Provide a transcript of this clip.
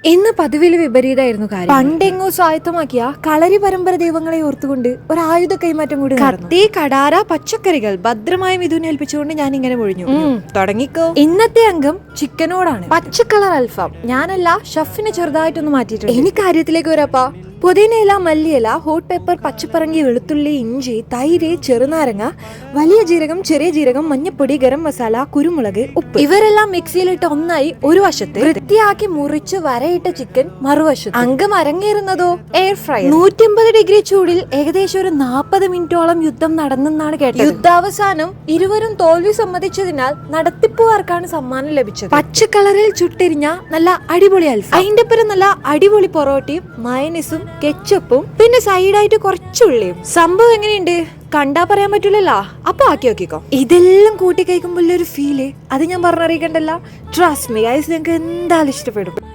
ഇന്ന് പതിവില് വിപരീതമായിരുന്നു കാര്യം. പണ്ടെങ്ങോ സ്വായത്തമാക്കിയ കളരി പരമ്പര ദൈവങ്ങളെ ഓർത്തുകൊണ്ട് ഒരു ആയുധ കൈമാറ്റം കൂടി കത്തി കടാര പച്ചക്കറികൾ ഭദ്രമായി മിഥുനേൽപ്പിച്ചുകൊണ്ട് ഞാൻ ഇങ്ങനെ ഒഴിഞ്ഞു. തുടങ്ങിക്കോ. ഇന്നത്തെ അംഗം ചിക്കനോടാണ്. പച്ചക്കളർ അൽഫാം. ഞാനല്ല, ഷെഫിനെ ചെറുതായിട്ടൊന്ന് മാറ്റിയിട്ടുണ്ട്. ഇനി കാര്യത്തിലേക്ക് വരാപ്പാ. പുതിനയില, മല്ലിയില, ഹോട്ട് പെപ്പർ, പച്ചപ്പറങ്കി, വെളുത്തുള്ളി, ഇഞ്ചി, തൈര്, ചെറുനാരങ്ങ, വലിയ ജീരകം, ചെറിയ ജീരകം, മഞ്ഞപ്പൊടി, ഗരം മസാല, കുരുമുളക്, ഉപ്പ് ഇവരെല്ലാം മിക്സിയിലിട്ട് ഒന്നായി ഒരു വശത്ത് വൃത്തിയാക്കി മുറിച്ച് വരയിട്ട ചിക്കൻ മറുവശത്ത്. അംഗം അരങ്ങേറുന്നതോ എയർ ഫ്രൈ. 150 ഡിഗ്രി ചൂടിൽ ഏകദേശം ഒരു 40 മിനിറ്റോളം യുദ്ധം നടന്നെന്നാണ് കേട്ടത്. യുദ്ധാവസാനം ഇരുവരും തോൽവി സമ്മതിച്ചതിനാൽ നടത്തിപ്പുകാർക്കാണ് സമ്മാനം ലഭിച്ചത്. പച്ചക്കളറിൽ ചുട്ടെരിഞ്ഞ നല്ല അടിപൊളി അൽഫാം. അതിന്റെ പേര് നല്ല അടിപൊളി പൊറോട്ടയും മയനീസും കെച്ചപ്പും പിന്നെ സൈഡായിട്ട് കുറച്ചുള്ളിയും. സംഭവം എങ്ങനെയുണ്ട്? കണ്ടാ പറയാൻ പറ്റൂലല്ലോ. അപ്പൊ ആക്കി നോക്കിക്കോ. ഇതെല്ലാം കൂട്ടി കഴിക്കുമ്പോൾ ഒരു ഫീല് അത് ഞാൻ പറഞ്ഞറിയിക്കണ്ടല്ല. ട്രസ്റ്റ് മീ ഗൈസ്, നിങ്ങൾക്ക് എന്തായാലും ഇഷ്ടപ്പെടും.